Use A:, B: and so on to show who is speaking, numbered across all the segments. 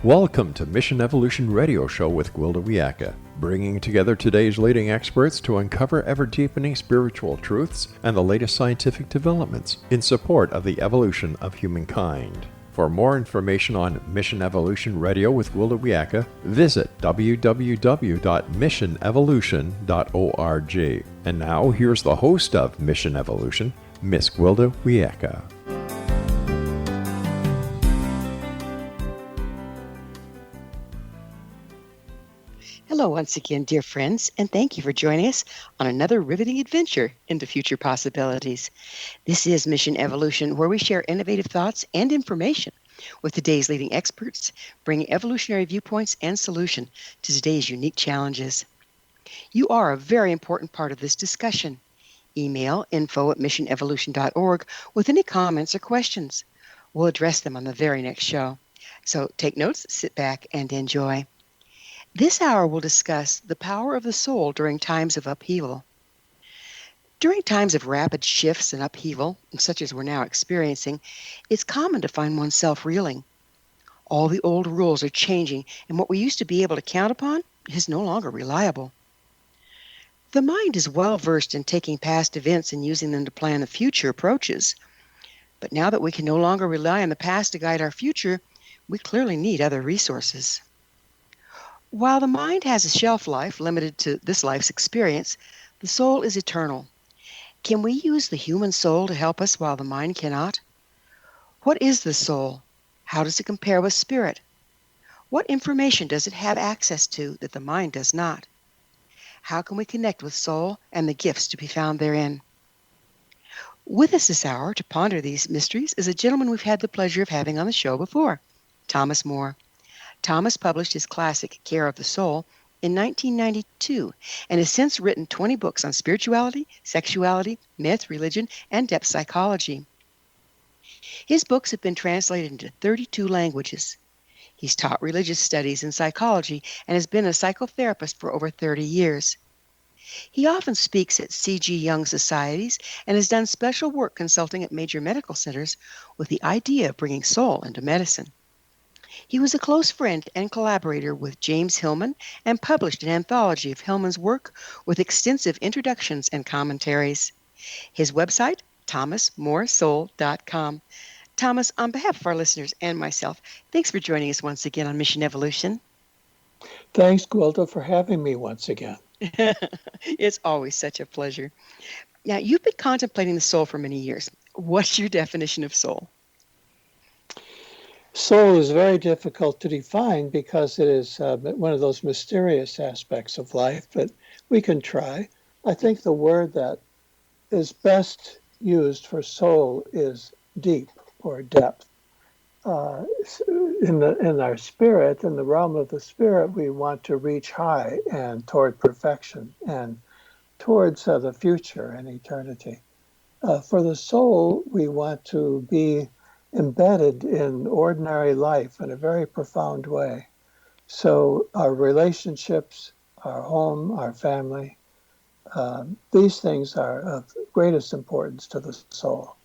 A: Welcome to Mission Evolution Radio Show with Gwilda Wiyaka, bringing together today's leading experts to uncover ever-deepening spiritual truths and the latest scientific developments in support of the evolution of humankind. For more information on Mission Evolution Radio with Gwilda Wiyaka, visit www.missionevolution.org. And now, here's the host of Mission Evolution, Miss Gwilda Wiyaka.
B: Hello once again, dear friends, and thank you for joining us on another riveting adventure into future possibilities. This is Mission Evolution, where we share innovative thoughts and information with today's leading experts, bringing evolutionary viewpoints and solution to today's unique challenges. You are a very important part of this discussion. Email info@missionevolution.org with any comments or questions. We'll address them on the very next show. So take notes, sit back, and enjoy. This hour will discuss the power of the soul during times of upheaval. During times of rapid shifts and upheaval, such as we're now experiencing, it's common to find oneself reeling. All the old rules are changing, and what we used to be able to count upon is no longer reliable. The mind is well versed in taking past events and using them to plan the future approaches. But now that we can no longer rely on the past to guide our future, we clearly need other resources. While the mind has a shelf life limited to this life's experience, the soul is eternal. Can we use the human soul to help us while the mind cannot? What is the soul? How does it compare with spirit? What information does it have access to that the mind does not? How can we connect with soul and the gifts to be found therein? With us this hour to ponder these mysteries is a gentleman we've had the pleasure of having on the show before, Thomas More. Thomas published his classic, Care of the Soul, in 1992, and has since written 20 books on spirituality, sexuality, myth, religion, and depth psychology. His books have been translated into 32 languages. He's taught religious studies and psychology and has been a psychotherapist for over 30 years. He often speaks at C.G. Jung societies and has done special work consulting at major medical centers with the idea of bringing soul into medicine. He was a close friend and collaborator with James Hillman and published an anthology of Hillman's work with extensive introductions and commentaries. His website, thomasmoresoul.com. Thomas, on behalf of our listeners and myself, thanks for joining us once again on Mission Evolution.
C: Thanks, Gwilda, for having me once again.
B: It's always such a pleasure. Now, you've been contemplating the soul for many years. What's your definition of soul?
C: Soul is very difficult to define because it is one of those mysterious aspects of life, but we can try. I think the word that is best used for soul is deep or depth. In our spirit, in the realm of the spirit, we want to reach high and toward perfection and towards the future and eternity. For the soul, we want to be embedded in ordinary life in a very profound way. So our relationships, our home, our family, these things are of greatest importance to the soul.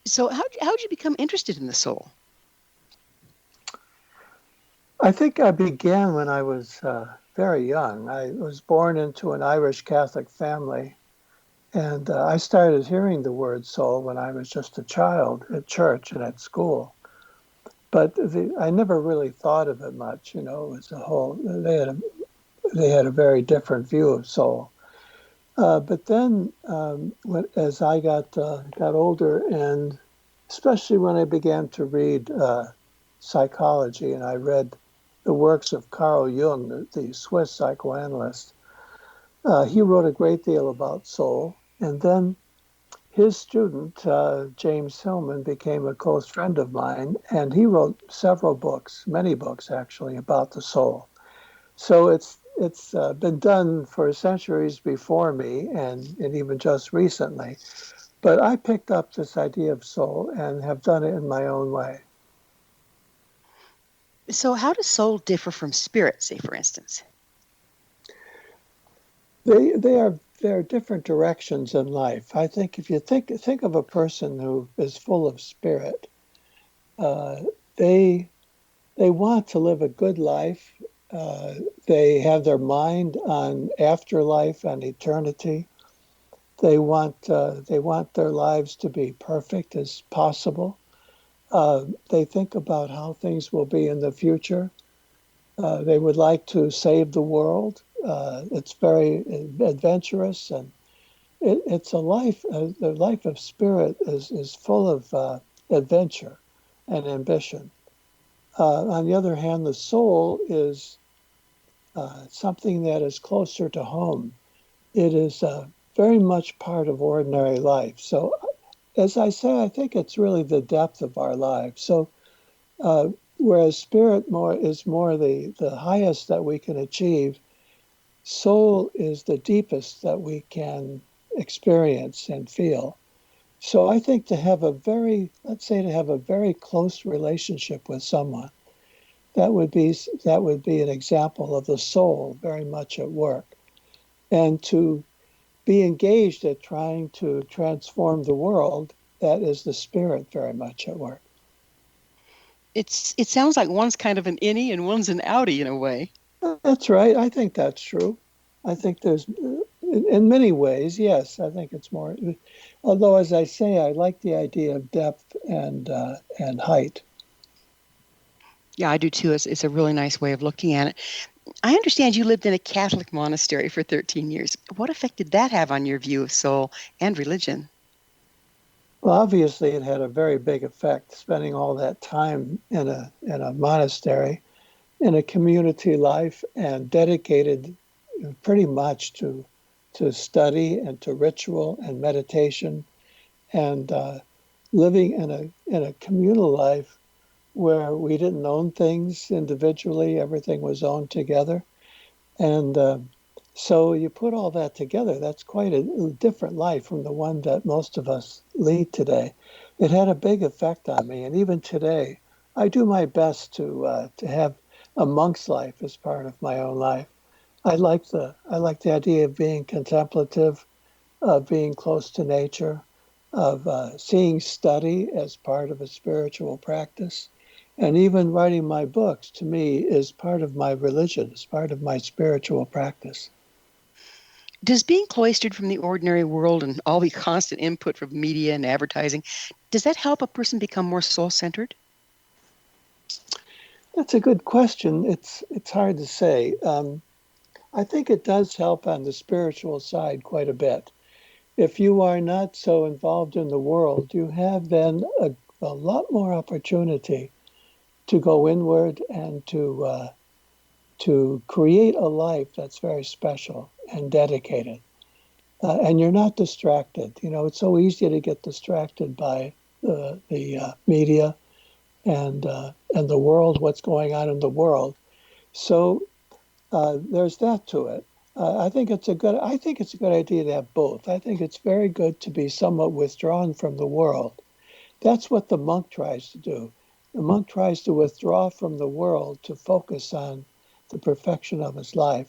B: So how did you become interested in the soul?
C: I think I began when I was very young. I was born into an Irish Catholic family. And I started hearing the word soul when I was just a child at church and at school. But I never really thought of it much, It was they had a very different view of soul. But then as I got older, and especially when I began to read psychology, and I read the works of Carl Jung, the Swiss psychoanalyst, he wrote a great deal about soul, and then his student, James Hillman, became a close friend of mine, and he wrote several books, many books actually, about the soul. So it's been done for centuries before me, and even just recently. But I picked up this idea of soul and have done it in my own way.
B: So how does soul differ from spirit, say, for instance?
C: There are different directions in life. I think if you think of a person who is full of spirit, they they want to live a good life. Uh, they have their mind on afterlife and eternity. They want their lives to be perfect as possible. They think about how things will be in the future. They would like to save the world. It's very adventurous, and it's a life. The life of spirit is full of adventure and ambition. On the other hand, the soul is something that is closer to home. It is very much part of ordinary life. So, as I say, I think it's really the depth of our lives. So, uh, whereas spirit is more the highest that we can achieve, soul is the deepest that we can experience and feel. So I think to have let's say to have a very close relationship with someone, that would be an example of the soul very much at work. And to be engaged at trying to transform the world, that is the spirit very much at work.
B: It sounds like one's kind of an innie and one's an outie in a way.
C: That's right. I think that's true. I think in many ways, yes, I think it's more. Although, as I say, I like the idea of depth and height.
B: Yeah, I do too. It's a really nice way of looking at it. I understand you lived in a Catholic monastery for 13 years. What effect did that have on your view of soul and religion?
C: Well, obviously, it had a very big effect. Spending all that time in a monastery, in a community life, and dedicated pretty much to study and to ritual and meditation, and living in a communal life where we didn't own things individually, everything was owned together. And so you put all that together, that's quite a different life from the one that most of us lead today. It had a big effect on me. And even today, I do my best to have a monk's life as part of my own life. I like the idea of being contemplative, of being close to nature, of seeing study as part of a spiritual practice. And even writing my books, to me, is part of my religion, is part of my spiritual practice.
B: Does being cloistered from the ordinary world and all the constant input from media and advertising, does that help a person become more soul-centered?
C: That's a good question. It's hard to say. I think it does help on the spiritual side quite a bit. If you are not so involved in the world, you have then a lot more opportunity to go inward and to create a life that's very special and dedicated. And you're not distracted. You know, it's so easy to get distracted by the media and the world, what's going on in the world. So there's that to it. I think it's a good idea to have both. I think it's very good to be somewhat withdrawn from the world. That's what the monk tries to do. The monk tries to withdraw from the world to focus on the perfection of his life.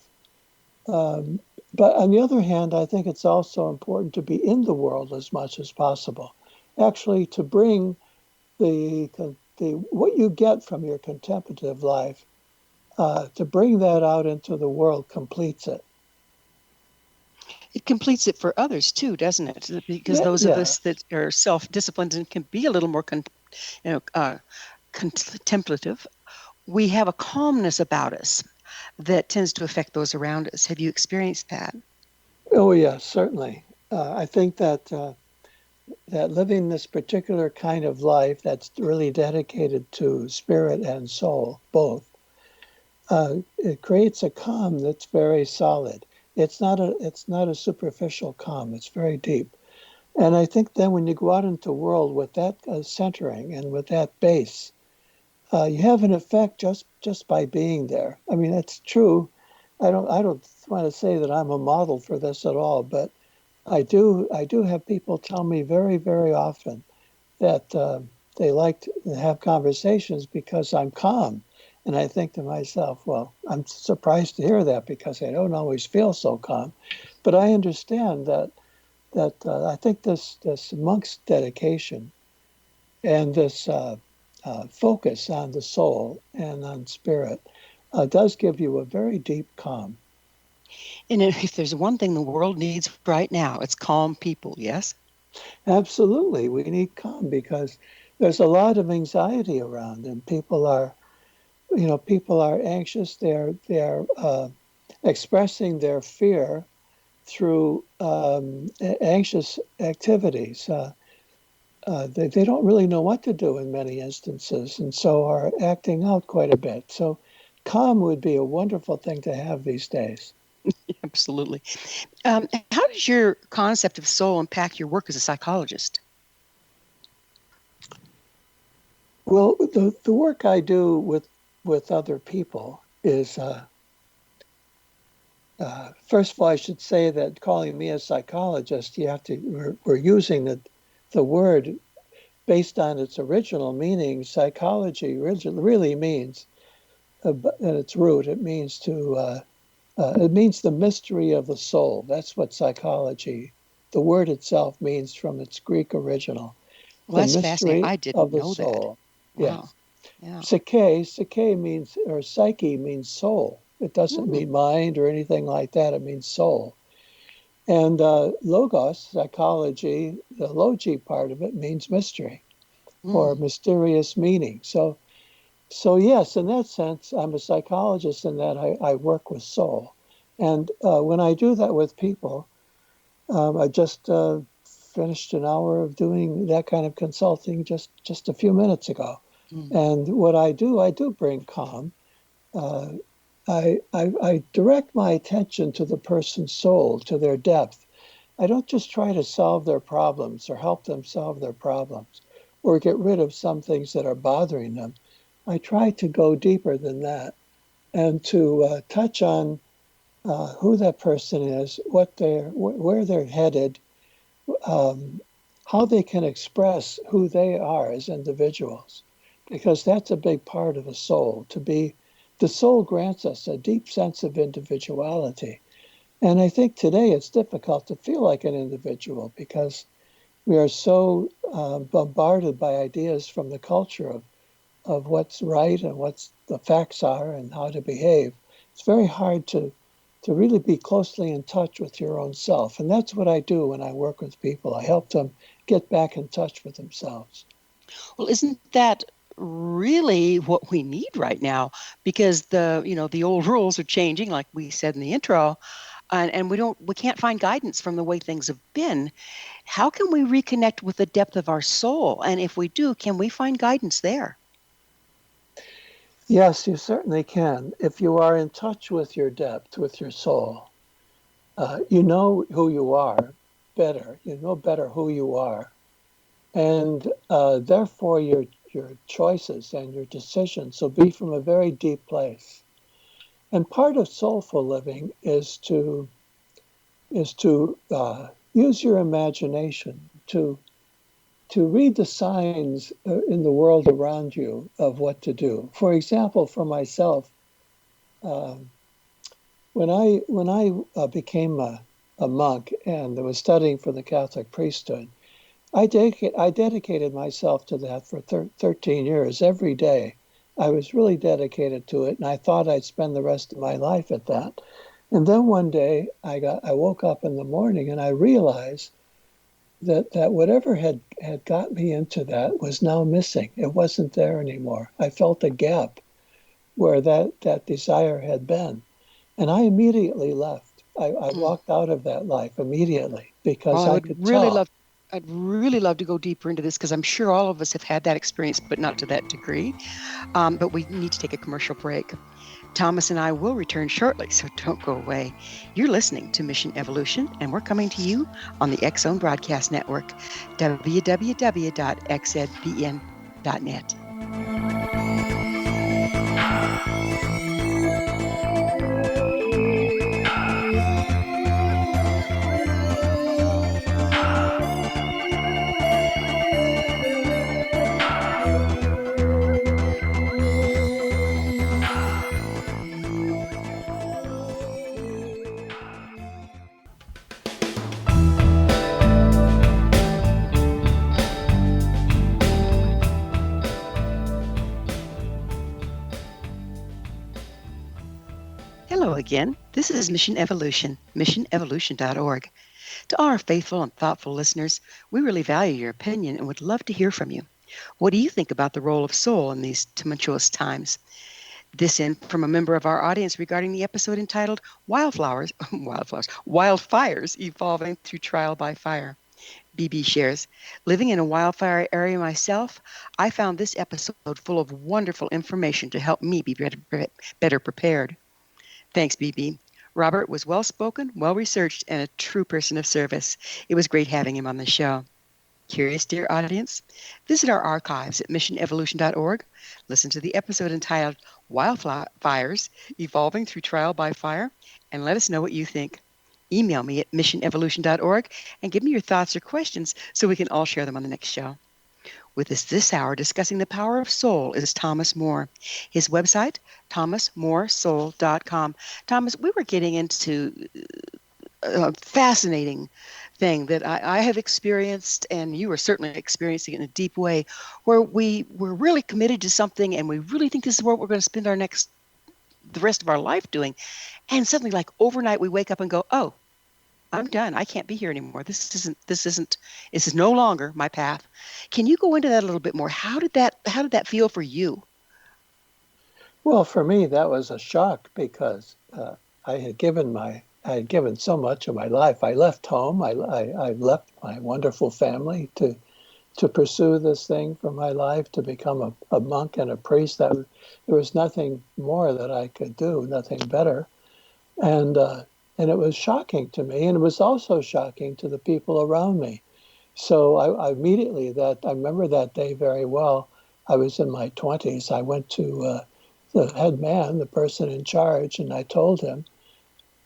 C: Um, but on the other hand, I think it's also important to be in the world as much as possible. Actually, to bring the, the what you get from your contemplative life, to bring that out into the world completes it.
B: It completes it for others too, doesn't it? Because those of us
C: Yes.
B: that are self-disciplined and can be a little more contemplative, we have a calmness about us that tends to affect those around us. Have you experienced that?
C: Oh, yes, certainly. I think that living this particular kind of life that's really dedicated to spirit and soul, both, it creates a calm that's very solid. It's not a superficial calm. It's very deep. And I think then when you go out into the world with that centering and with that base, you have an effect just by being there. I mean, that's true. I don't want to say that I'm a model for this at all, but I do have people tell me very often that they like to have conversations because I'm calm. And I think to myself, well, I'm surprised to hear that because I don't always feel so calm. But I understand that I think this monk's dedication and this focus on the soul and on spirit does give you a very deep calm.
B: And if there's one thing the world needs right now, it's calm people, yes?
C: Absolutely, we need calm because there's a lot of anxiety around, and people are, people are anxious. They're expressing their fear through anxious activities. They don't really know what to do in many instances, and so are acting out quite a bit. So, calm would be a wonderful thing to have these days.
B: Absolutely. How does your concept of soul impact your work as a psychologist?
C: Well, the work I do with other people is, first of all, I should say that calling me a psychologist, we're using the word based on its original meaning. Psychology really means, at its root, it means it means the mystery of the soul. That's what psychology, the word itself, means from its Greek original.
B: Well,
C: The
B: that's fascinating.
C: mystery
B: I didn't
C: of the
B: know that.
C: soul.
B: Wow.
C: Yes.
B: Yeah.
C: Psyche means, or psyche means soul. It doesn't
B: Mm,
C: mean mind or anything like that. It means soul. And logos, psychology, the logi part of it means mystery or
B: mm,
C: mysterious meaning. So yes, in that sense, I'm a psychologist in that I work with soul. And when I do that with people, I just finished an hour of doing that kind of consulting just a few minutes ago.
B: mm,
C: And what I do bring calm. Uh, I direct my attention to the person's soul, to their depth. I don't just try to solve their problems or help them solve their problems or get rid of some things that are bothering them. I try to go deeper than that and to touch on who that person is, where they're headed, um, how they can express who they are as individuals, because that's a big part of the soul. The soul grants us a deep sense of individuality. And I think today it's difficult to feel like an individual because we are so bombarded by ideas from the culture of what's right and what's the facts are and how to behave. It's very hard to really be closely in touch with your own self. And that's what I do when I work with people. I help them get back in touch with themselves.
B: Well, isn't that really what we need right now? Because the old rules are changing, like we said in the intro, and we can't find guidance from the way things have been. How can we reconnect with the depth of our soul? And if we do, can we find guidance there?
C: Yes, you certainly can. If you are in touch with your depth, with your soul, you know who you are better. You know better who you are. And therefore, your choices and your decisions will be from a very deep place. And part of soulful living is to use your imagination to read the signs in the world around you of what to do. For example, for myself, um, when I became a monk and was studying for the Catholic priesthood, I dedicated myself to that for 13 years. Every day, I was really dedicated to it, and I thought I'd spend the rest of my life at that. And then one day, I woke up in the morning and I realized that whatever had got me into that was now missing. It wasn't there anymore. I felt a gap where that desire had been. And I immediately left. I
B: Mm.
C: walked out of that life immediately
B: Well,
C: because I could tell.
B: I'd really love to go deeper into this because I'm sure all of us have had that experience, but not to that degree. But we need to take a commercial break. Thomas and I will return shortly, so don't go away. You're listening to Mission Evolution, and we're coming to you on the X Zone Broadcast Network, www.xzbn.net. again. This is Mission Evolution, missionevolution.org. To our faithful and thoughtful listeners, we really value your opinion and would love to hear from you. What do you think about the role of soul in these tumultuous times? This in from a member of our audience regarding the episode entitled Wildfires Evolving Through Trial by Fire. BB shares, living in a wildfire area myself, I found this episode full of wonderful information to help me be better prepared. Thanks, BB. Robert was well-spoken, well-researched, and a true person of service. It was great having him on the show. Curious, dear audience? Visit our archives at missionevolution.org. Listen to the episode entitled Wildfires Evolving Through Trial by Fire, and let us know what you think. Email me at missionevolution.org and give me your thoughts or questions so we can all share them on the next show. With us this hour discussing the power of soul is Thomas Moore. His website, thomasmooresoul.com. Thomas, we were getting into a fascinating thing that I have experienced, and you are certainly experiencing it in a deep way, where we're really committed to something and we really think this is what we're going to spend the rest of our life doing. And suddenly, like overnight, we wake up and go, oh, I'm done. I can't be here anymore. This is no longer my path. Can you go into that a little bit more? How did that feel for you?
C: Well, for me, that was a shock because I had given so much of my life. I left home. I left my wonderful family to pursue this thing for my life, to become a monk and a priest. There was nothing more that I could do, nothing better. And it was shocking to me, and it was also shocking to the people around me. So I immediately, I remember that day very well. I was in my 20s. I went to the head man, the person in charge, and I told him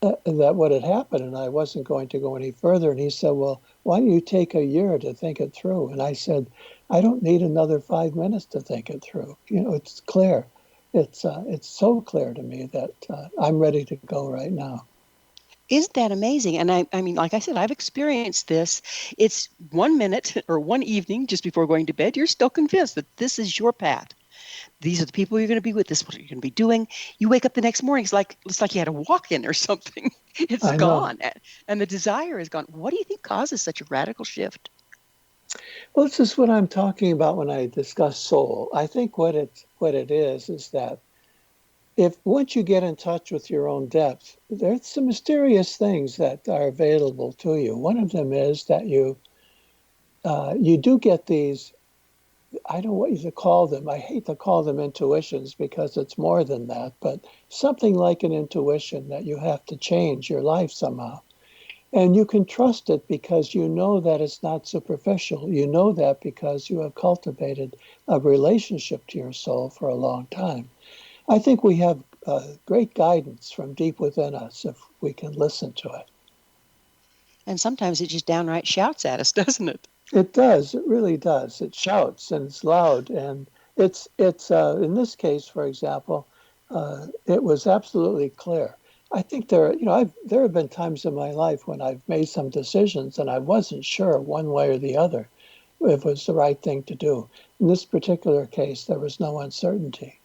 C: that what had happened, and I wasn't going to go any further. And he said, well, why don't you take a year to think it through? And I said, I don't need another 5 minutes to think it through. It's clear. It's so clear to me that I'm ready to go right now.
B: Isn't that amazing? And I mean, like I said, I've experienced this. It's 1 minute or one evening just before going to bed. You're still convinced that this is your path. These are the people you're going to be with. This is what you're going to be doing. You wake up the next morning. It's like you had a walk-in or something. It's gone. And the desire is gone. What do you think causes such a radical shift?
C: Well, this is what I'm talking about when I discuss soul. I think what it is that if once you get in touch with your own depth, there's some mysterious things that are available to you. One of them is that you do get these, I don't know what you call them. I hate to call them intuitions because it's more than that, but something like an intuition that you have to change your life somehow. And you can trust it because you know that it's not superficial. You know that because you have cultivated a relationship to your soul for a long time. I think we have great guidance from deep within us if we can listen to it.
B: And sometimes it just downright shouts at us, doesn't it?
C: It does. It really does. It shouts and it's loud. And it's in this case, for example, it was absolutely clear. I think there have been times in my life when I've made some decisions and I wasn't sure one way or the other if it was the right thing to do. In this particular case, there was no uncertainty.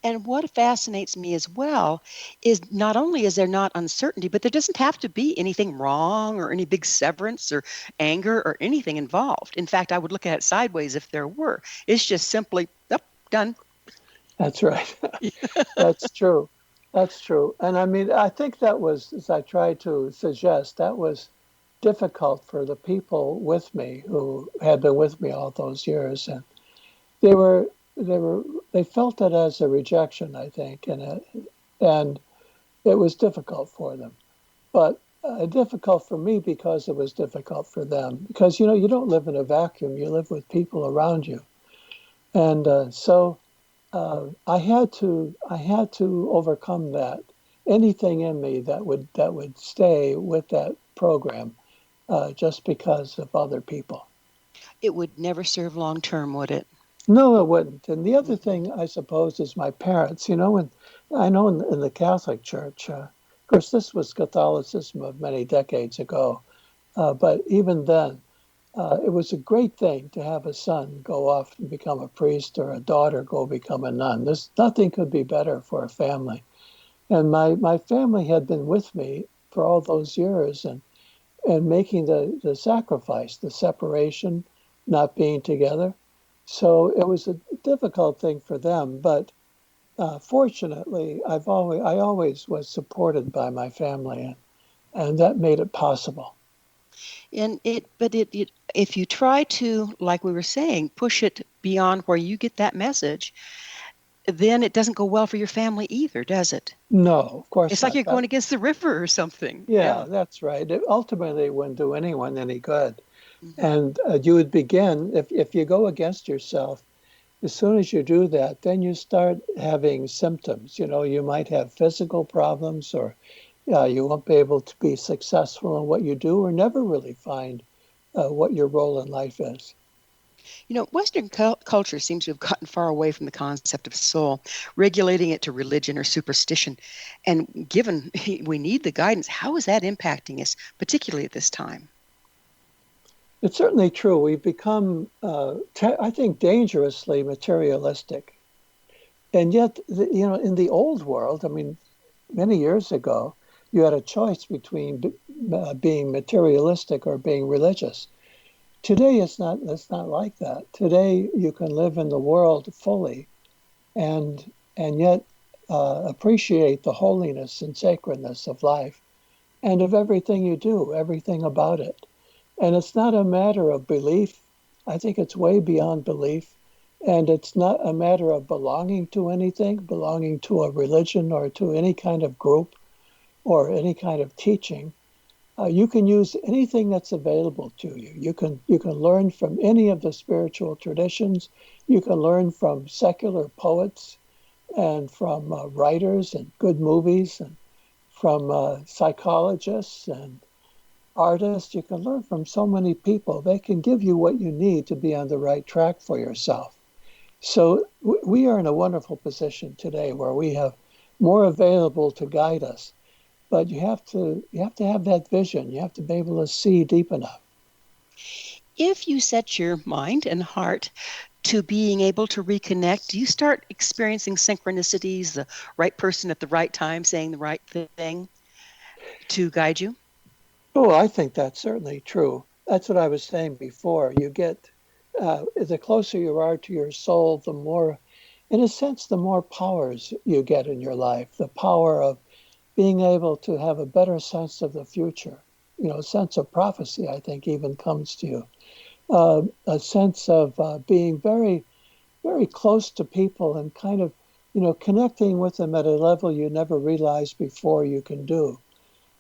B: And what fascinates me as well is not only is there not uncertainty, but there doesn't have to be anything wrong or any big severance or anger or anything involved. In fact, I would look at it sideways if there were. It's just simply, done.
C: That's right. That's true. That's true. And I mean, I think that was, as I tried to suggest, that was difficult for the people with me who had been with me all those years. And they felt it as a rejection, I think, and it was difficult for them. But difficult for me because it was difficult for them. Because, you don't live in a vacuum. You live with people around you. And so I had to overcome that. Anything in me that would stay with that program just because of other people.
B: It would never serve long term, would it?
C: No, it wouldn't. And the other thing, I suppose, is my parents. And I know in the Catholic Church, of course, this was Catholicism of many decades ago, but even then, it was a great thing to have a son go off and become a priest or a daughter go become a nun. Nothing could be better for a family. And my family had been with me for all those years and making the sacrifice, the separation, not being together. So it was a difficult thing for them, but fortunately, I always was supported by my family, and that made it possible.
B: And if you try to, like we were saying, push it beyond where you get that message, then it doesn't go well for your family either, does it?
C: No, of course
B: It's like
C: not.
B: you're going against the river or something.
C: Yeah,
B: Yeah.
C: that's right. It ultimately wouldn't do anyone any good.
B: Mhm.
C: And you would begin, if you go against yourself, as soon as you do that, then you start having symptoms. You know, you might have physical problems, or you won't be able to be successful in what you do, or never really find what your role in life is.
B: Western culture seems to have gotten far away from the concept of soul, regulating it to religion or superstition. And given we need the guidance, how is that impacting us, particularly at this time?
C: It's certainly true. We've become, I think, dangerously materialistic. And yet, in the old world, I mean, many years ago, you had a choice between being materialistic or being religious. Today, it's not like that. Today, you can live in the world fully and yet appreciate the holiness and sacredness of life and of everything you do, everything about it. And it's not a matter of belief. I think it's way beyond belief. And it's not a matter of belonging to anything, belonging to a religion or to any kind of group or any kind of teaching. You can use anything that's available to you. You can learn from any of the spiritual traditions. You can learn from secular poets and from writers and good movies and from psychologists and artists. You can learn from so many people. They can give you what you need to be on the right track for yourself. So we are in a wonderful position today where we have more available to guide us. But you have to have that vision. You have to be able to see deep enough.
B: If you set your mind and heart to being able to reconnect, do you start experiencing synchronicities, the right person at the right time saying the right thing to guide you?
C: Oh, I think that's certainly true. That's what I was saying before. You get the closer you are to your soul, the more, in a sense, the more powers you get in your life. The power of being able to have a better sense of the future. A sense of prophecy, I think, even comes to you. A sense of being very, very close to people and kind of, connecting with them at a level you never realized before you can do.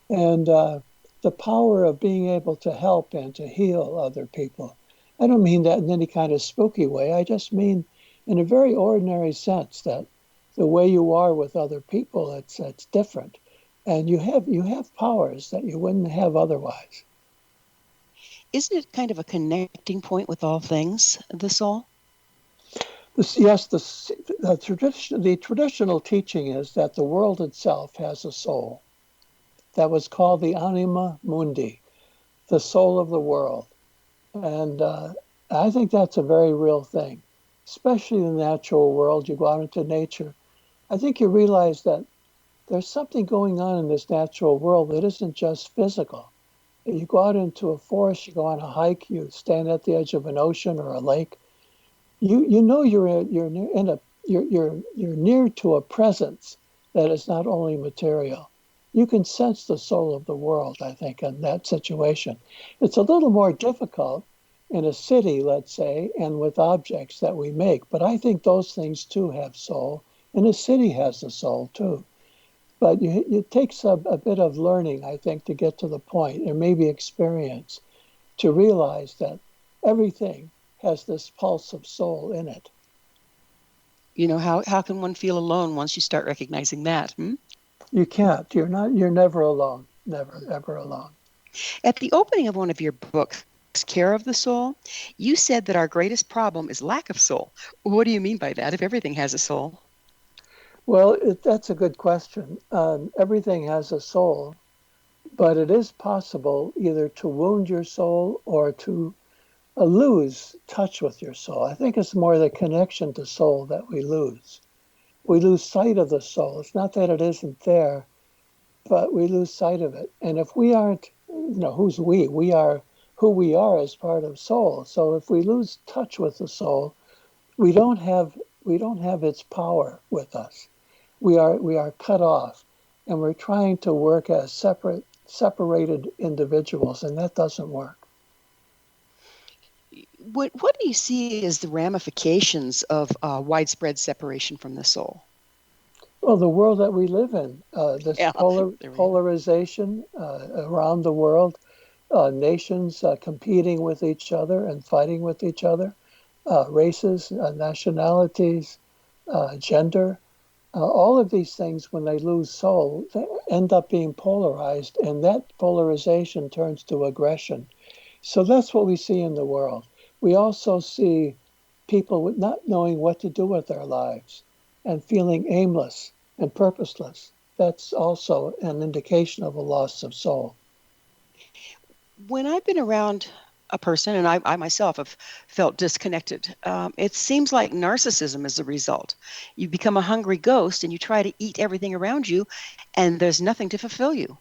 C: And the power of being able to help and to heal other people. I don't mean that in any kind of spooky way. I just mean in a very ordinary sense that the way you are with other people, it's different. And you have powers that you wouldn't have otherwise.
B: Isn't it kind of a connecting point with all things, the soul?
C: Yes, the traditional teaching is that the world itself has a soul. That was called the anima mundi, the soul of the world. And I think that's a very real thing, especially in the natural world. You go out into nature. I think you realize that there's something going on in this natural world that isn't just physical. You go out into a forest, you go on a hike, you stand at the edge of an ocean or a lake. You know you're near in a you're near to a presence that is not only material. You can sense the soul of the world, I think, in that situation. It's a little more difficult in a city, let's say, and with objects that we make, but I think those things too have soul, and a city has a soul too. But it takes a bit of learning, I think, to get to the point, or maybe experience, to realize that everything has this pulse of soul in it.
B: How can one feel alone once you start recognizing that? Hmm?
C: You can't. You're never alone. Never, ever alone.
B: At the opening of one of your books, Care of the Soul, you said that our greatest problem is lack of soul. What do you mean by that if everything has a soul?
C: Well, that's a good question. Everything has a soul, but it is possible either to wound your soul or to lose touch with your soul. I think it's more the connection to soul that we lose. we lose sight of the soul. It's not that it isn't there, but we lose sight of it. And if we aren't, who's we? We are who we are as part of soul. So if we lose touch with the soul, we don't have its power with us. We are cut off, and we're trying to work as separated individuals, and that doesn't work.
B: What do you see as the ramifications of widespread separation from the soul?
C: Well, the world that we live in, this polarization around the world, nations competing with each other and fighting with each other, races, nationalities, gender, all of these things, when they lose soul, they end up being polarized, and that polarization turns to aggression. So that's what we see in the world. We also see people not knowing what to do with their lives and feeling aimless and purposeless. That's also an indication of a loss of soul.
B: When I've been around a person, and I myself have felt disconnected, it seems like narcissism is the result. You become a hungry ghost and you try to eat everything around you, and there's nothing to fulfill you.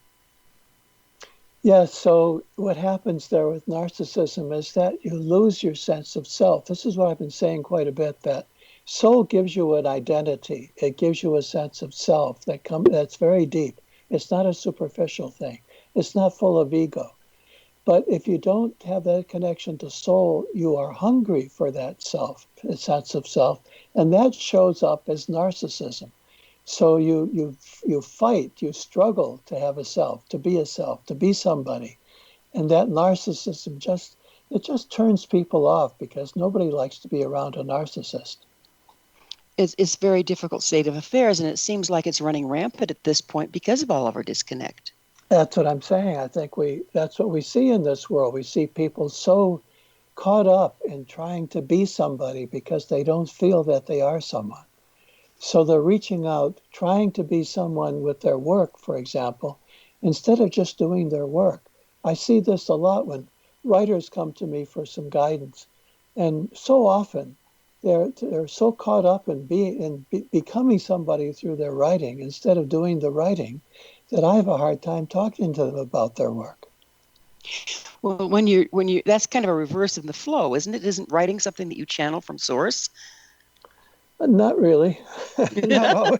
C: Yeah, so what happens there with narcissism is that you lose your sense of self. This is what I've been saying quite a bit, that soul gives you an identity. It gives you a sense of self that's very deep. It's not a superficial thing. It's not full of ego. But if you don't have that connection to soul, you are hungry for that sense of self, and that shows up as narcissism. So you fight, you struggle to have a self, to be somebody. And that narcissism just turns people off, because nobody likes to be around a narcissist.
B: It's a very difficult state of affairs, and it seems like it's running rampant at this point because of all of our disconnect.
C: That's what I'm saying. I think that's what we see in this world. We see people so caught up in trying to be somebody because they don't feel that they are someone. So they're reaching out, trying to be someone with their work, for example, instead of just doing their work. I see this a lot when writers come to me for some guidance. And so often they're so caught up in becoming somebody through their writing instead of doing the writing, that I have a hard time talking to them about their work.
B: Well, when you that's kind of a reverse of the flow, isn't it? Isn't writing something that you channel from source?
C: Not really. No.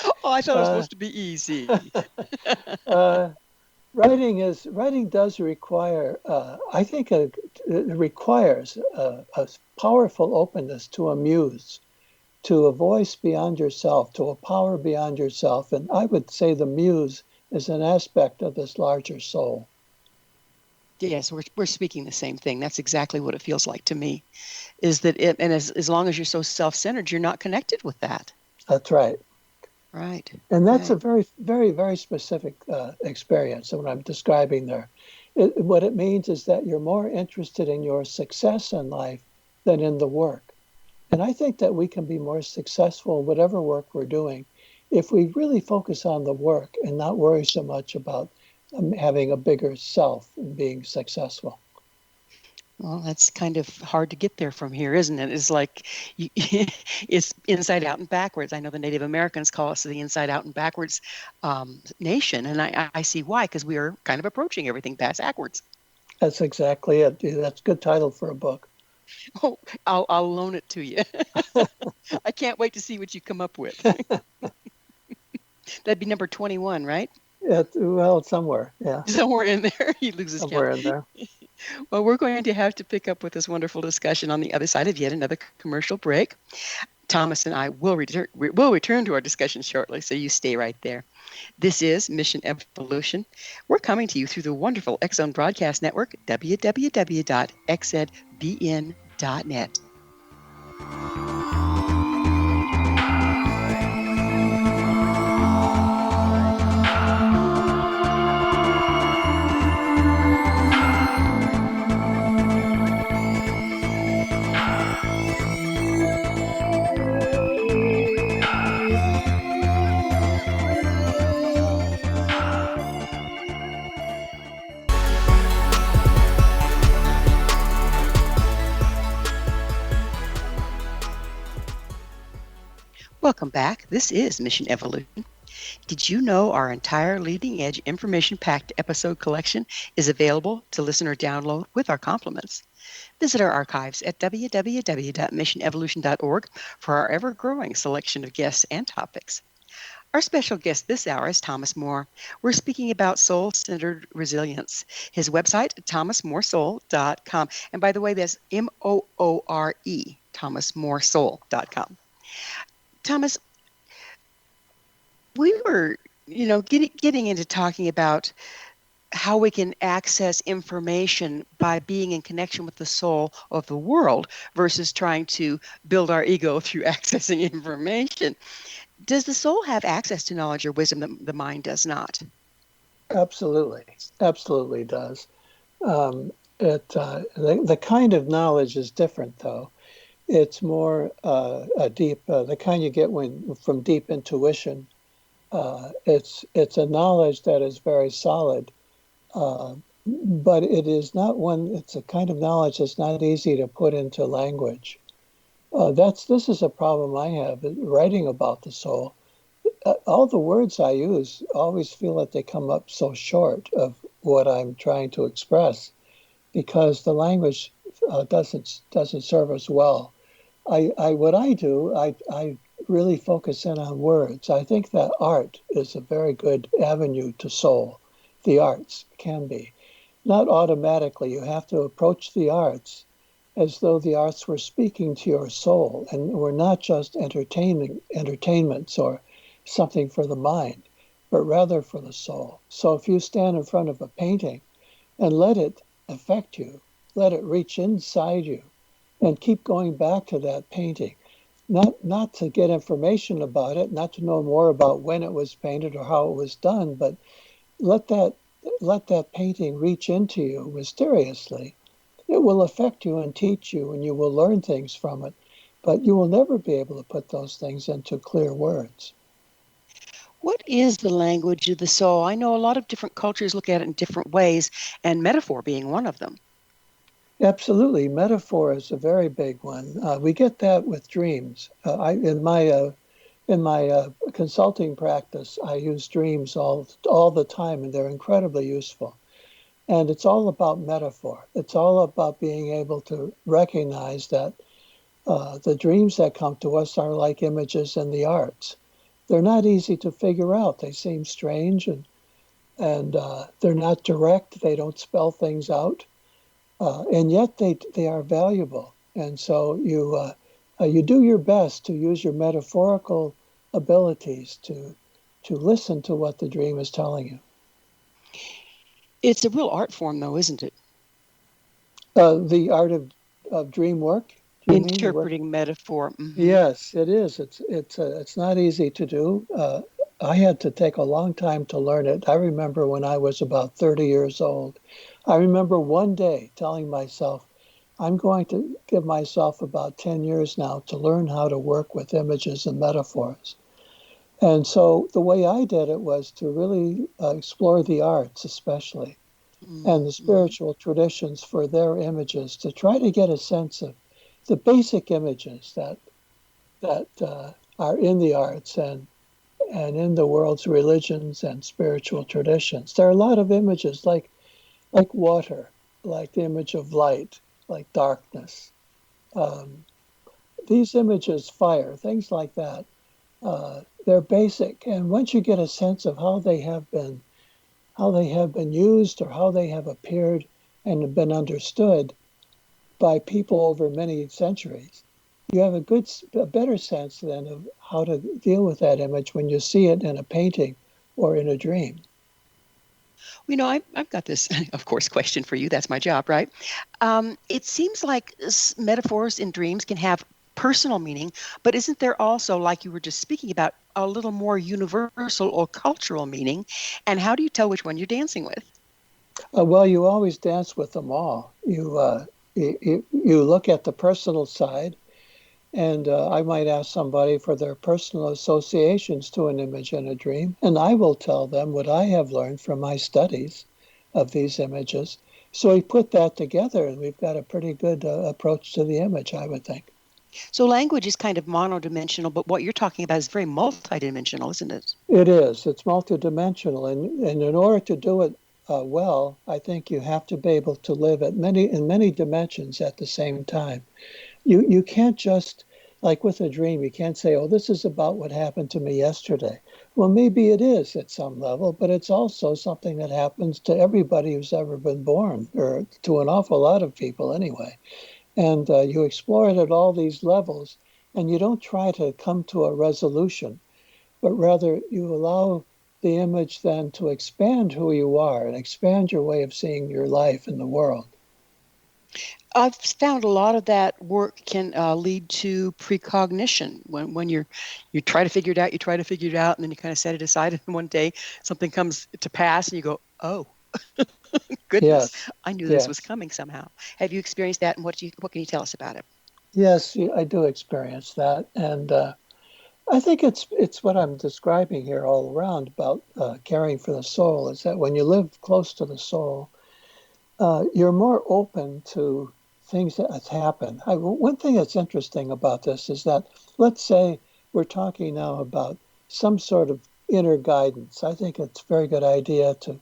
B: Oh, I thought it was supposed to be easy.
C: Writing does require, I think it requires a powerful openness to a muse, to a voice beyond yourself, to a power beyond yourself. And I would say the muse is an aspect of this larger soul.
B: Yes, we're speaking the same thing. That's exactly what it feels like to me, is that and as long as you're so self-centered, you're not connected with that.
C: That's right.
B: Right.
C: And that's a very, very, very specific experience of what I'm describing there. What it means is that you're more interested in your success in life than in the work. And I think that we can be more successful in whatever work we're doing if we really focus on the work and not worry so much about having a bigger self and being successful.
B: Well, that's kind of hard to get there from here, isn't it? It's like it's inside out and backwards. I know the Native Americans call us the inside out and backwards nation, and I see why, because we are kind of approaching everything backwards.
C: That's exactly it. That's a good title for a book.
B: Oh, I'll loan it to you. I can't wait to see what you come up with. That'd be number 21, right?
C: Well, somewhere, yeah.
B: Somewhere in there. He loses count.
C: Somewhere in there.
B: Well, we're going to have to pick up with this wonderful discussion on the other side of yet another commercial break. Thomas and I will return to our discussion shortly, so you stay right there. This is Mission Evolution. We're coming to you through the wonderful X-Zone Broadcast Network, www.xzbn.net. Welcome back. This is Mission Evolution. Did you know our entire leading edge information packed episode collection is available to listen or download with our compliments? Visit our archives at www.missionevolution.org for our ever growing selection of guests and topics. Our special guest this hour is Thomas Moore. We're speaking about soul-centered resilience. His website, thomasmooresoul.com. And by the way, that's Moore, thomasmooresoul.com. Thomas, we were, getting into talking about how we can access information by being in connection with the soul of the world versus trying to build our ego through accessing information. Does the soul have access to knowledge or wisdom that the mind does not?
C: Absolutely does. The kind of knowledge is different, though. It's more a deep, the kind you get from deep intuition. It's a knowledge that is very solid, but it is not one. It's a kind of knowledge that's not easy to put into language. This is a problem I have writing about the soul. All the words I use always feel that they come up so short of what I'm trying to express, because the language doesn't serve us well. I really focus in on words. I think that art is a very good avenue to soul. The arts can be. Not automatically. You have to approach the arts as though the arts were speaking to your soul and were not just entertainments or something for the mind, but rather for the soul. So if you stand in front of a painting and let it affect you, let it reach inside you, and keep going back to that painting, not to get information about it, not to know more about when it was painted or how it was done, but let that painting reach into you mysteriously. It will affect you and teach you, and you will learn things from it, but you will never be able to put those things into clear words.
B: What is the language of the soul? I know a lot of different cultures look at it in different ways, and metaphor being one of them.
C: Absolutely. Metaphor is a very big one. We get that with dreams. In my consulting practice, I use dreams all the time, and they're incredibly useful. And it's all about metaphor. It's all about being able to recognize that the dreams that come to us are like images in the arts. They're not easy to figure out. They seem strange, and they're not direct. They don't spell things out. And yet they are valuable. And so you do your best to use your metaphorical abilities to listen to what the dream is telling you.
B: It's a real art form, though, isn't it?
C: The art of dream work.
B: Interpreting metaphor. Mm-hmm.
C: Yes, it is. It's not easy to do. I had to take a long time to learn it. I remember when I was about 30 years old. I remember one day telling myself, I'm going to give myself about 10 years now to learn how to work with images and metaphors. And so the way I did it was to really explore the arts, especially, and the spiritual traditions for their images, to try to get a sense of the basic images that are in the arts and in the world's religions and spiritual traditions. There are a lot of images like water, like the image of light, like darkness. These images, fire, things like that. They're basic, and once you get a sense of how they have been used or how they have appeared and have been understood by people over many centuries, you have a better sense then of how to deal with that image when you see it in a painting or in a dream.
B: I've got this, of course, question for you. That's my job, right? It seems like metaphors in dreams can have personal meaning, but isn't there also, like you were just speaking about, a little more universal or cultural meaning? And how do you tell which one you're dancing with?
C: Well, you always dance with them all. You look at the personal side, and I might ask somebody for their personal associations to an image in a dream, and I will tell them what I have learned from my studies of these images. So we put that together, and we've got a pretty good approach to the image, I would think.
B: So language is kind of monodimensional, but what you're talking about is very multidimensional, isn't it?
C: It is. It's multidimensional, and in order to do it well, I think you have to be able to live in many dimensions at the same time. You can't just, like with a dream, you can't say, "Oh, this is about what happened to me yesterday." Well, maybe it is at some level, but it's also something that happens to everybody who's ever been born, or to an awful lot of people anyway. And you explore it at all these levels, and you don't try to come to a resolution, but rather you allow the image then to expand who you are and expand your way of seeing your life in the world.
B: I've found a lot of that work can lead to precognition. When you try to figure it out, and then you kind of set it aside, and one day something comes to pass, and you go, "Oh, goodness,
C: Yes,
B: I knew this was
C: yes,
B: coming somehow." Have you experienced that, and what can you tell us about it?
C: yes, I do experience that. And I think it's what I'm describing here all around about caring for the soul, is that when you live close to the soul, you're more open to things that have happened. One thing that's interesting about this is that, let's say we're talking now about some sort of inner guidance. I think it's a very good idea to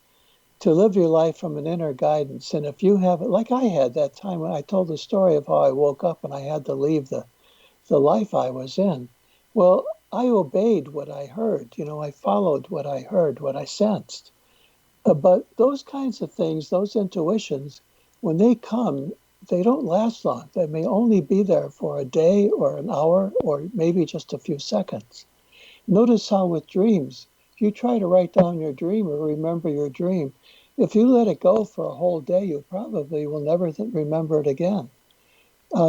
C: live your life from an inner guidance. And if you have it, like I had that time when I told the story of how I woke up and I had to leave the life I was in. Well, I obeyed what I heard. I followed what I heard, what I sensed. But those kinds of things, those intuitions, when they come, they don't last long. They may only be there for a day or an hour or maybe just a few seconds. Notice how with dreams, if you try to write down your dream or remember your dream, if you let it go for a whole day, you probably will never remember it again.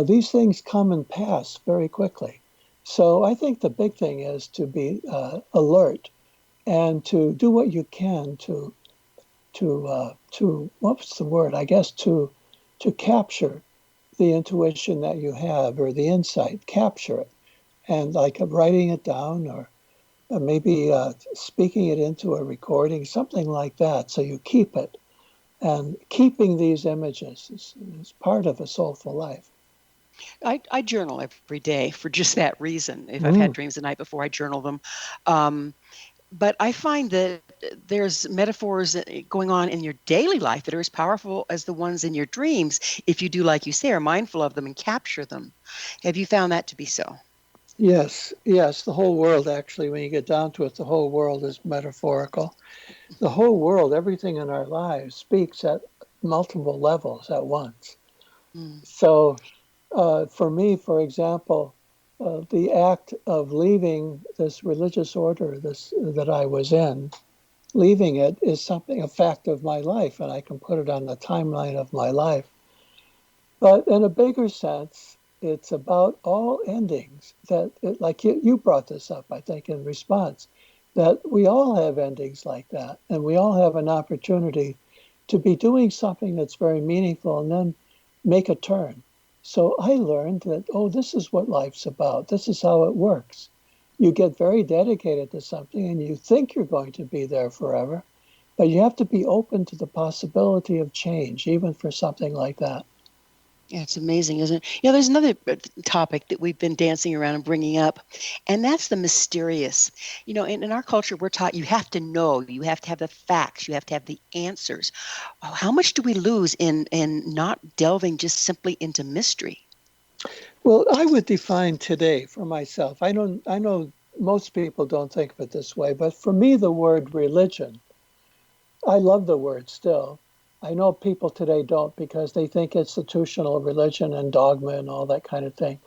C: These things come and pass very quickly. So I think the big thing is to be alert and to do what you can to what's the word? I guess to capture the intuition that you have or the insight, capture it, and like writing it down or maybe speaking it into a recording, something like that, so you keep it. And keeping these images is part of a soulful life.
B: I journal every day for just that reason. If I've had
C: Mm.
B: dreams the night before, I journal them. Um, but I find that there's metaphors going on in your daily life that are as powerful as the ones in your dreams if you do, like you say, are mindful of them and capture them. Have you found that to be so?
C: Yes, yes, the whole world, actually, when you get down to it, the whole world is metaphorical. The whole world, everything in our lives speaks at multiple levels at once.
B: Mm.
C: So for me, for example, the act of leaving this religious order that I was in, leaving it is something, a fact of my life, and I can put it on the timeline of my life. But in a bigger sense, it's about all endings like you brought this up, I think, in response, that we all have endings like that, and we all have an opportunity to be doing something that's very meaningful and then make a turn. So I learned that, oh, this is what life's about. This is how it works. You get very dedicated to something and you think you're going to be there forever, but you have to be open to the possibility of change, even for something like that.
B: Yeah, it's amazing, isn't it? There's another topic that we've been dancing around and bringing up, and that's the mysterious. In our culture, we're taught you have to know, you have to have the facts, you have to have the answers. Oh, how much do we lose in not delving just simply into mystery?
C: Well, I would define today for myself. I know most people don't think of it this way, but for me, the word religion, I love the word still. I know people today don't because they think institutional religion and dogma and all that kind of thing.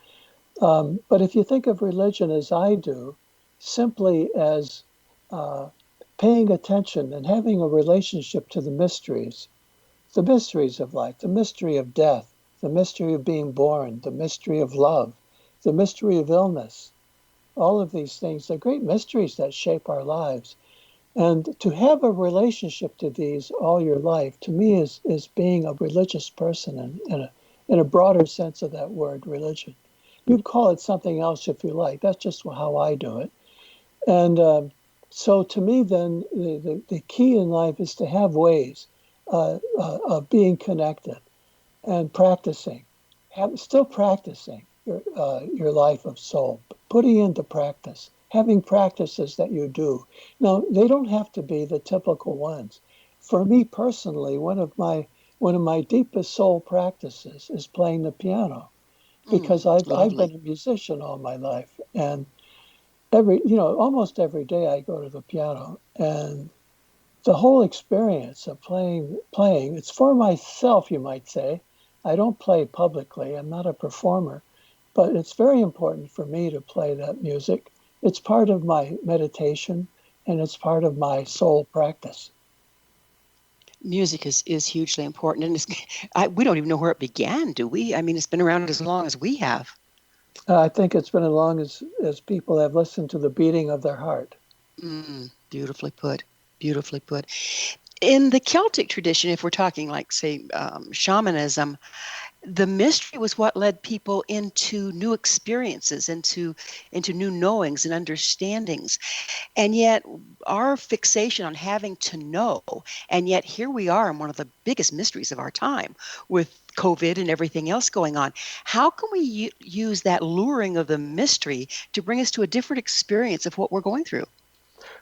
C: But if you think of religion as I do, simply as uh, paying attention and having a relationship to the mysteries of life, the mystery of death, the mystery of being born, the mystery of love, the mystery of illness, all of these things, they're great mysteries that shape our lives. And to have a relationship to these all your life, to me, is being a religious person in a broader sense of that word, religion. You can call it something else if you like. That's just how I do it. And so to me, then, the key in life is to have ways of being connected and practicing, still practicing. your life of soul, putting into practice, having practices that you do. Now, they don't have to be the typical ones. For me personally, one of my deepest soul practices is playing the piano, because I've
B: Lovely.
C: been a musician all my life, and almost every day I go to the piano, and the whole experience of playing, it's for myself, you might say. I don't play publicly. I'm not a performer, but it's very important for me to play that music. It's part of my meditation, and it's part of my soul practice.
B: Music is hugely important, and we don't even know where it began, do we? I mean, it's been around as long as we have.
C: I think it's been as long as people have listened to the beating of their heart.
B: Beautifully put. Beautifully put. In the Celtic tradition, if we're talking like, say, shamanism, the mystery was what led people into new experiences, into new knowings and understandings. And yet our fixation on having to know, and yet here we are in one of the biggest mysteries of our time with COVID and everything else going on. How can we use that luring of the mystery to bring us to a different experience of what we're going through?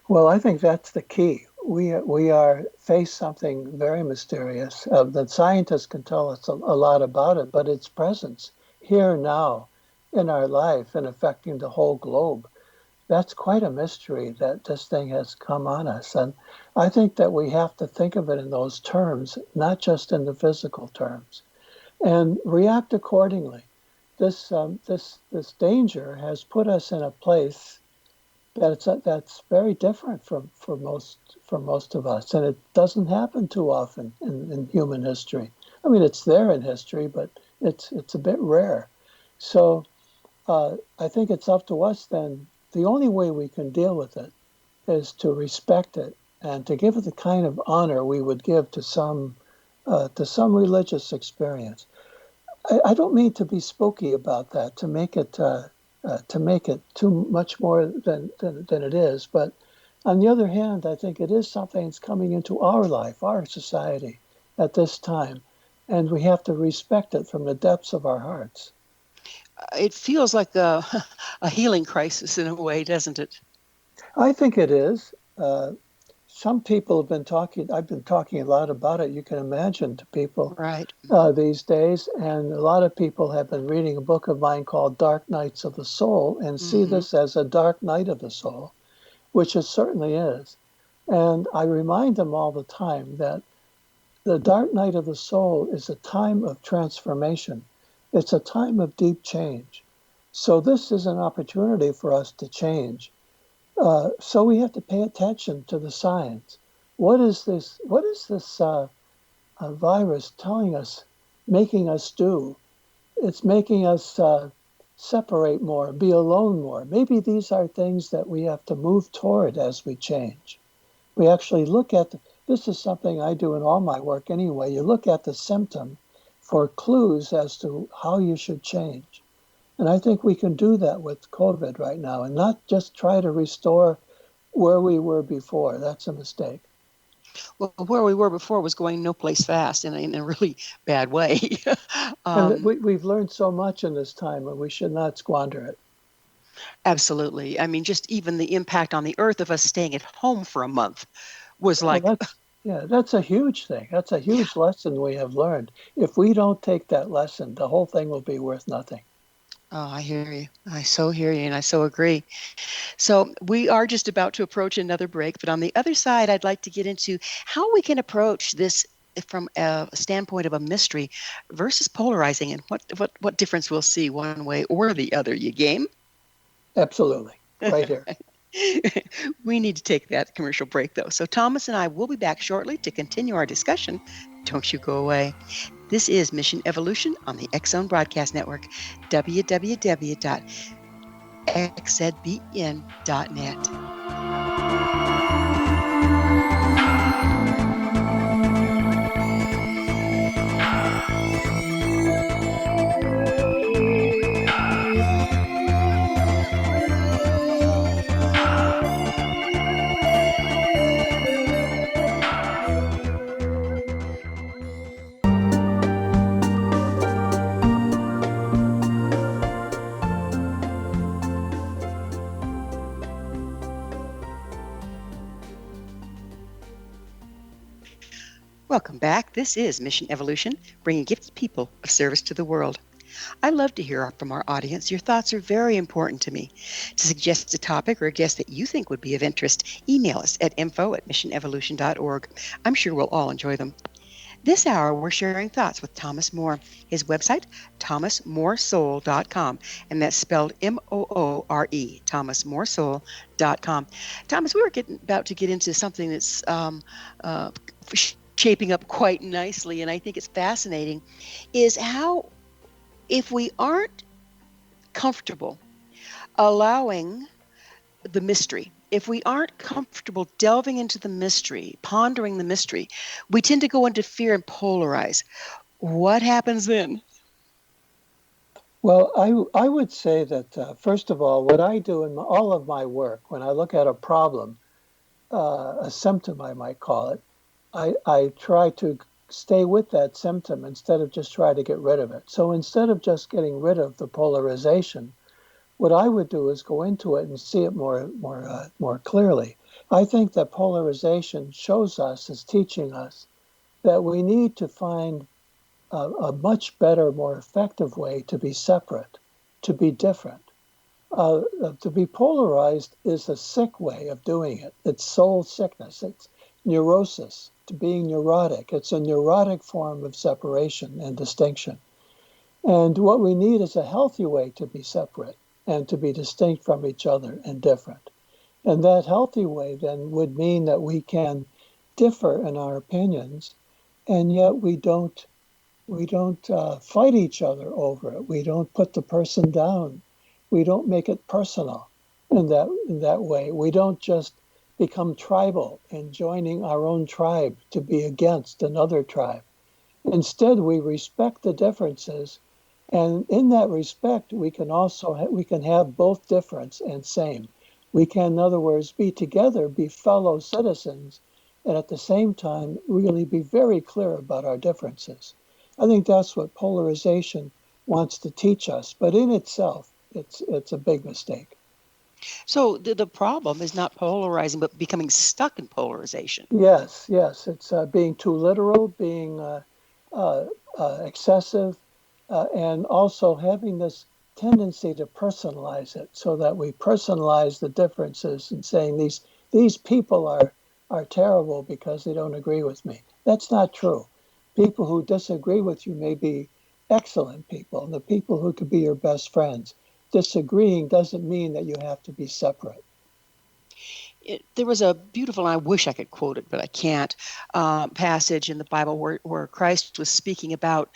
C: Well, I think that's the key. We are face something very mysterious. That scientists can tell us a lot about it, but its presence here now in our life and affecting the whole globe, that's quite a mystery that this thing has come on us. And I think that we have to think of it in those terms, not just in the physical terms, and react accordingly. This danger has put us in a place that's very different from most of us, and it doesn't happen too often in human history. I mean, it's there in history, but it's a bit rare. So I think it's up to us then. The only way we can deal with it is to respect it and to give it the kind of honor we would give to some religious experience. I don't mean to be spooky about that, to make it too much more than it is. But on the other hand, I think it is something that's coming into our life, our society at this time, and we have to respect it from the depths of our hearts.
B: It feels like a healing crisis in a way, doesn't it?
C: I think it is. Some people have been talking. I've been talking a lot about it. You can imagine to people
B: Right.
C: these days, and a lot of people have been reading a book of mine called Dark Nights of the Soul, and see
B: Mm-hmm.
C: this as a dark night of the soul, which it certainly is. And I remind them all the time that the dark night of the soul is a time of transformation. It's a time of deep change. So this is an opportunity for us to change. So we have to pay attention to the signs. What is this? What is this virus telling us, making us do? It's making us separate more, be alone more. Maybe these are things that we have to move toward as we change. We actually look at this is something I do in all my work anyway. You look at the symptom for clues as to how you should change. And I think we can do that with COVID right now and not just try to restore where we were before. That's a mistake.
B: Well, where we were before was going no place fast in a really bad way.
C: And
B: um,
C: we've learned so much in this time, and we should not squander it.
B: Absolutely. I mean, just even the impact on the earth of us staying at home for a month was
C: Oh,
B: like,
C: that's a huge thing. That's a
B: yeah.
C: huge lesson we have learned. If we don't take that lesson, the whole thing will be worth nothing.
B: Oh, I hear you. I so hear you, and I so agree. So we are just about to approach another break, but on the other side, I'd like to get into how we can approach this from a standpoint of a mystery versus polarizing, and what difference we'll see one way or the other. You game?
C: Absolutely. Right here.
B: We need to take that commercial break, though. So Thomas and I will be back shortly to continue our discussion. Don't you go away. This is Mission Evolution on the X Zone Broadcast Network, www.xzbn.net. Welcome back. This is Mission Evolution, bringing gifted people of service to the world. I love to hear from our audience. Your thoughts are very important to me. To suggest a topic or a guest that you think would be of interest, email us at info@missionevolution.org. I'm sure we'll all enjoy them. This hour, we're sharing thoughts with Thomas More. His website, thomasmoresoul.com, and that's spelled Moore, thomasmoresoul.com. Thomas, we were about to get into something that's uh, shaping up quite nicely, and I think it's fascinating, is how if we aren't comfortable allowing the mystery, if we aren't comfortable delving into the mystery, pondering the mystery, we tend to go into fear and polarize. What happens then?
C: Well, I would say that, first of all, what I do in all of my work, when I look at a problem, a symptom, I might call it, I try to stay with that symptom instead of just try to get rid of it. So instead of just getting rid of the polarization, what I would do is go into it and see it more clearly. I think that polarization shows us, is teaching us, that we need to find a much better, more effective way to be separate, to be different. To be polarized is a sick way of doing it. It's soul sickness. It's neurosis, to being neurotic. It's a neurotic form of separation and distinction. And what we need is a healthy way to be separate and to be distinct from each other and different. And that healthy way then would mean that we can differ in our opinions, and yet we don't fight each other over it. We don't put the person down. We don't make it personal in that way. We don't just become tribal and joining our own tribe to be against another tribe. Instead, we respect the differences, and in that respect, we can have both difference and same. We can, in other words, be together, be fellow citizens, and at the same time, really be very clear about our differences. I think that's what polarization wants to teach us, but in itself, it's a big mistake.
B: So the problem is not polarizing, but becoming stuck in polarization.
C: Yes, it's being too literal, being excessive, and also having this tendency to personalize it, so that we personalize the differences and saying these people are terrible because they don't agree with me. That's not true. People who disagree with you may be excellent people, and the people who could be your best friends. Disagreeing doesn't mean that you have to be separate.
B: There was a beautiful, and I wish I could quote it, but I can't, passage in the Bible where Christ was speaking about,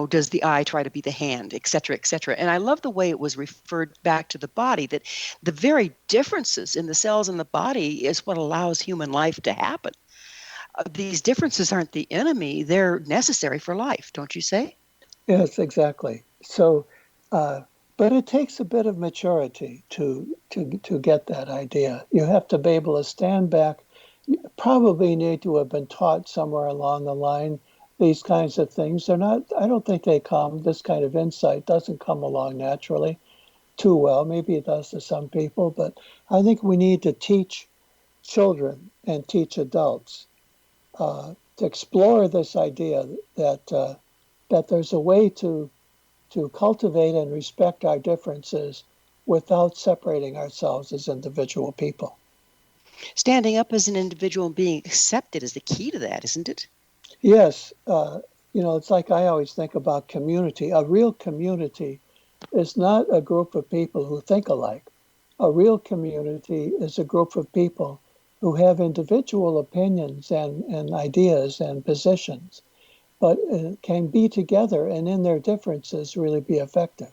B: does the eye try to be the hand, et cetera, et cetera. And I love the way it was referred back to the body, that the very differences in the cells in the body is what allows human life to happen. These differences aren't the enemy. They're necessary for life, don't you say?
C: Yes, exactly. So, but it takes a bit of maturity to get that idea. You have to be able to stand back. You probably need to have been taught somewhere along the line these kinds of things. They're not. I don't think they come. This kind of insight doesn't come along naturally too well. Maybe it does to some people, but I think we need to teach children and teach adults to explore this idea that there's a way to cultivate and respect our differences without separating ourselves as individual people.
B: Standing up as an individual and being accepted is the key to that, isn't it?
C: Yes. It's like I always think about community. A real community is not a group of people who think alike. A real community is a group of people who have individual opinions and ideas and positions, but can be together and in their differences really be effective.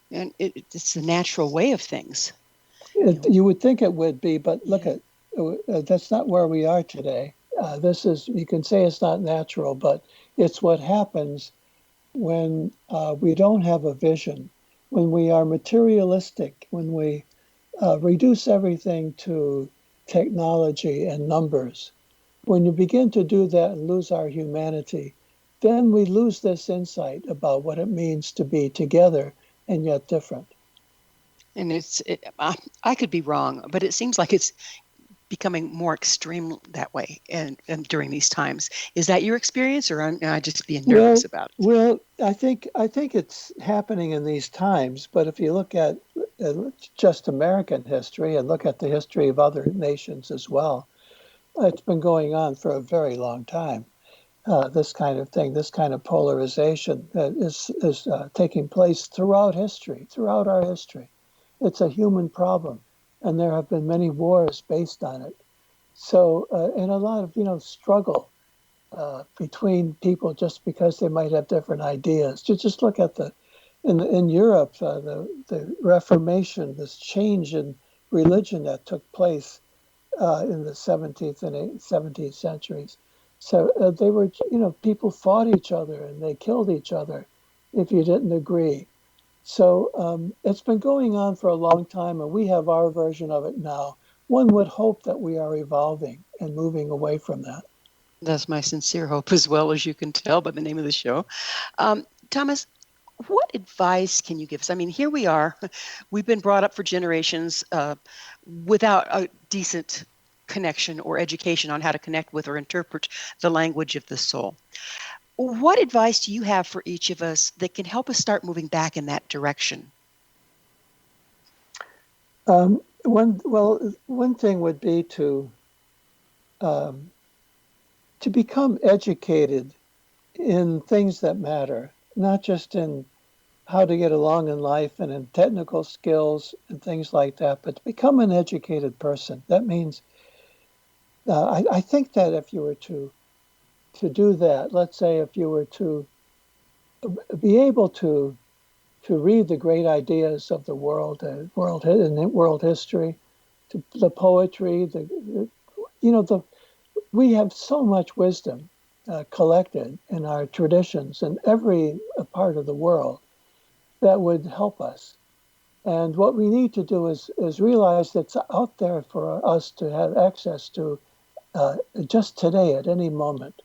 B: And it's the natural way of things.
C: You would think it would be, but look at that's not where we are today. You can say it's not natural, but it's what happens when we don't have a vision, when we are materialistic, when we reduce everything to technology and numbers. When you begin to do that and lose our humanity, then we lose this insight about what it means to be together and yet different.
B: And I could be wrong, but it seems like it's becoming more extreme that way and during these times. Is that your experience, or am I just being nervous about it?
C: Well, I think it's happening in these times. But if you look at just American history and look at the history of other nations as well, it's been going on for a very long time. This kind of thing, this kind of polarization is taking place throughout history, throughout our history. It's a human problem, and there have been many wars based on it. So, and a lot of struggle between people just because they might have different ideas. Just look at in Europe, the Reformation, this change in religion that took place in the 17th and 17th centuries. So they were, people fought each other and they killed each other if you didn't agree. So it's been going on for a long time, and we have our version of it now. One would hope that we are evolving and moving away from that.
B: That's my sincere hope, as well, as you can tell by the name of the show. Thomas, what advice can you give us? I mean, here we are. We've been brought up for generations without a decent connection or education on how to connect with or interpret the language of the soul. What advice do you have for each of us that can help us start moving back in that direction?
C: One thing would be um, to become educated in things that matter, not just in how to get along in life and in technical skills and things like that, but to become an educated person. That means I think that if you were to do that, let's say if you were to be able to read the great ideas of the world history, to the poetry, we have so much wisdom collected in our traditions in every part of the world that would help us. And what we need to do is realize that's out there for us to have access to just today at any moment.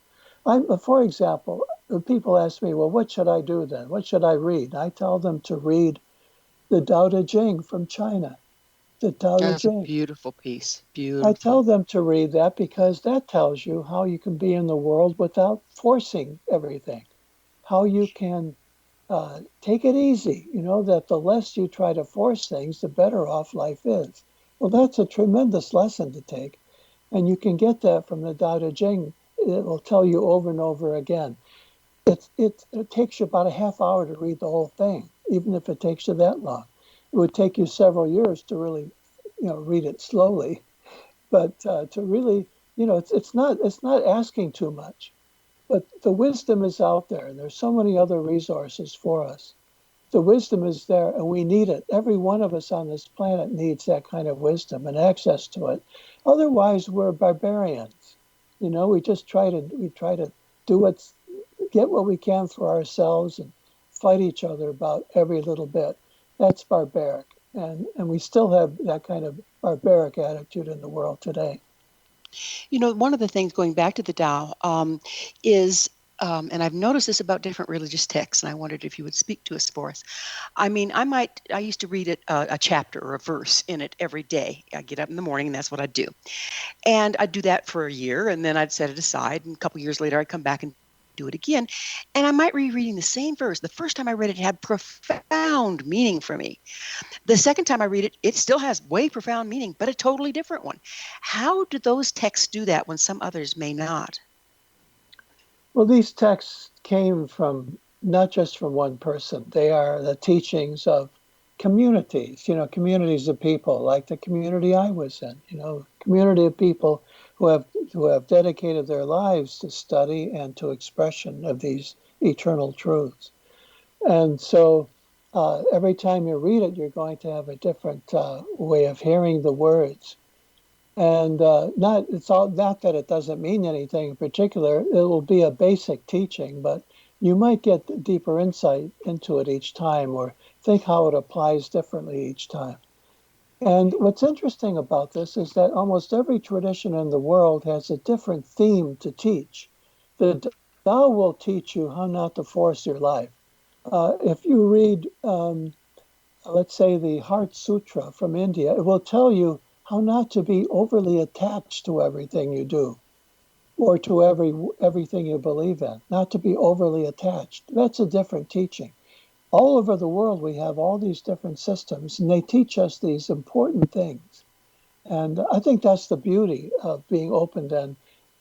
C: For example, people ask me, well, what should I do then? What should I read? I tell them to read the Tao Te Ching from China, the Tao Te
B: That's a
C: Ching.
B: beautiful piece.
C: I
B: Beautiful.
C: tell them to read that because that tells you how you can be in the world without forcing everything, how you can take it easy, that the less you try to force things, the better off life is. Well, that's a tremendous lesson to take. And you can get that from the Tao Te Ching. It will tell you over and over again. It takes you about a half hour to read the whole thing, even if it takes you that long. It would take you several years to really, read it slowly. But to really, it's not asking too much. But the wisdom is out there, and there's so many other resources for us. The wisdom is there, and we need it. Every one of us on this planet needs that kind of wisdom and access to it. Otherwise, we're barbarians. We try to do get what we can for ourselves and fight each other about every little bit. That's barbaric, and we still have that kind of barbaric attitude in the world today.
B: One of the things, going back to the Tao, is, and I've noticed this about different religious texts, and I wondered if you would speak to us for us. I mean, I used to read a chapter or a verse in it every day. I get up in the morning, and that's what I do. And I'd do that for a year, and then I'd set it aside. And a couple years later, I'd come back and do it again. And I might rereading the same verse. The first time I read it, it had profound meaning for me. The second time I read it, it still has way profound meaning, but a totally different one. How do those texts do that when some others may not?
C: Well, these texts came from not just from one person. They are the teachings of communities, communities of people, like the community I was in, community of people who have dedicated their lives to study and to expression of these eternal truths. And so every time you read it, you're going to have a different way of hearing the words. And not that it doesn't mean anything in particular. It will be a basic teaching, but you might get deeper insight into it each time, or think how it applies differently each time. And what's interesting about this is that almost every tradition in the world has a different theme to teach. The Tao will teach you how not to force your life. If you read, let's say, the Heart Sutra from India, it will tell you how not to be overly attached to everything you do or to everything you believe in, not to be overly attached. That's a different teaching. All over the world, we have all these different systems, and they teach us these important things. And I think that's the beauty of being open, and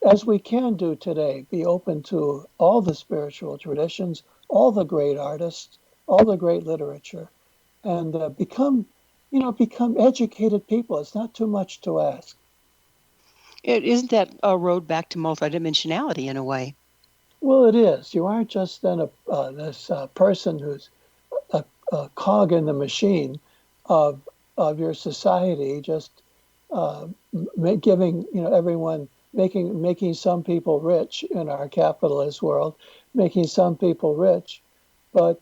C: as we can do today, be open to all the spiritual traditions, all the great artists, all the great literature, and become educated people. It's not too much to ask.
B: Isn't that a road back to multidimensionality in a way?
C: Well, it is. You aren't just then this person who's a cog in the machine of your society, just giving everyone making some people rich in our capitalist world, making some people rich, but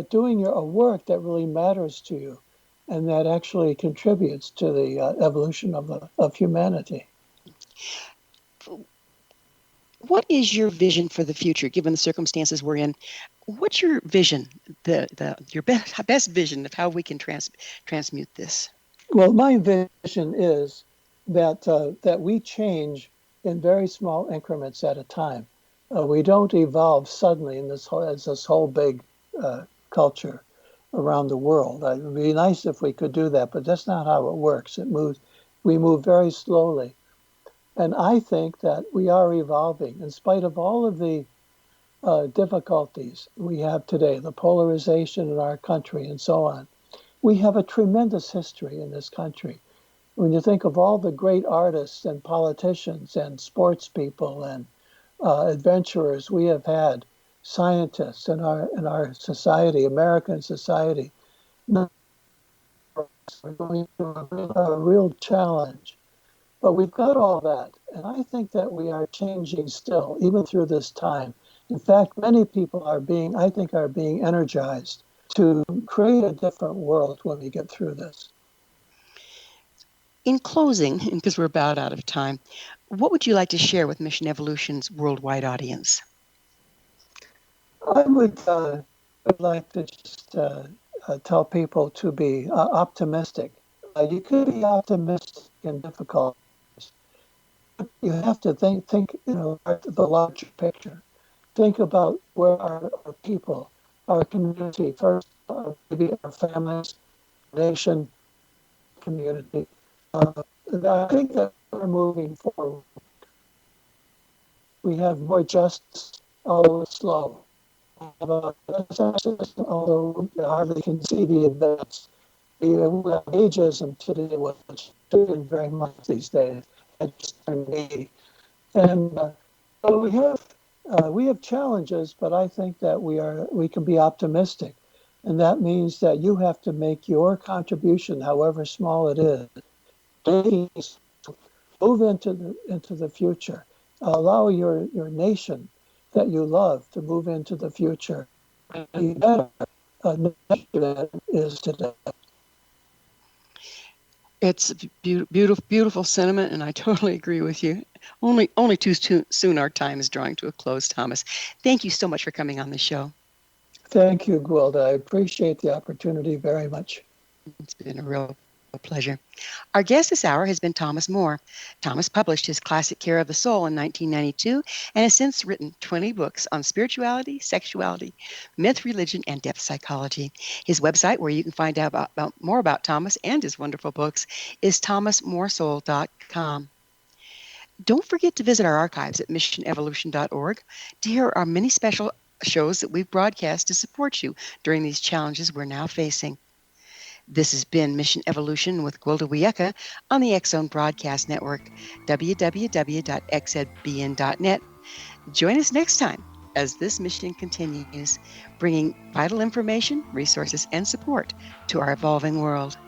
C: doing a work that really matters to you, and that actually contributes to the evolution of humanity.
B: What is your vision for the future, given the circumstances we're in? What's your vision, your best vision of how we can transmute this?
C: Well, my vision is that we change in very small increments at a time. We don't evolve suddenly in this whole big culture around the world. It would be nice if we could do that, but that's not how it works. We move very slowly. And I think that we are evolving in spite of all of the difficulties we have today, the polarization in our country and so on. We have a tremendous history in this country. When you think of all the great artists and politicians and sports people and adventurers we have had, scientists in our society, American society, we're going through a real challenge. But we've got all that, and I think that we are changing still, even through this time. In fact, many people are being energized to create a different world when we get through this.
B: In closing, because we're about out of time, what would you like to share with Mission Evolution's worldwide audience?
C: I would like to just tell people to be optimistic. You could be optimistic in difficult. You have to think, the larger picture. Think about where our people, our community, first, maybe our families, nation, community. I think that we're moving forward. We have more justice, although slow. Although we hardly can see the events. We have ageism today, which doing very much these days. I just turned 80. And so we have challenges, but I think that we can be optimistic, and that means that you have to make your contribution, however small it is. Please move into the future. Allow your nation that you love to move into the future. Be better than it is today.
B: It's a beautiful, beautiful sentiment, and I totally agree with you. Only too soon our time is drawing to a close, Thomas. Thank you so much for coming on the show.
C: Thank you, Gwilda. I appreciate the opportunity very much.
B: It's been a real pleasure. Our guest this hour has been Thomas Moore. Thomas published his classic Care of the Soul in 1992 and has since written 20 books on spirituality, sexuality, myth, religion, and depth psychology. His website, where you can find out more about Thomas and his wonderful books, is thomasmoresoul.com. Don't forget to visit our archives at missionevolution.org to hear our many special shows that we've broadcast to support you during these challenges we're now facing. This has been Mission Evolution with Gwilda Wiyaka on the X Zone Broadcast Network, www.xzbn.net. Join us next time as this mission continues, bringing vital information, resources, and support to our evolving world.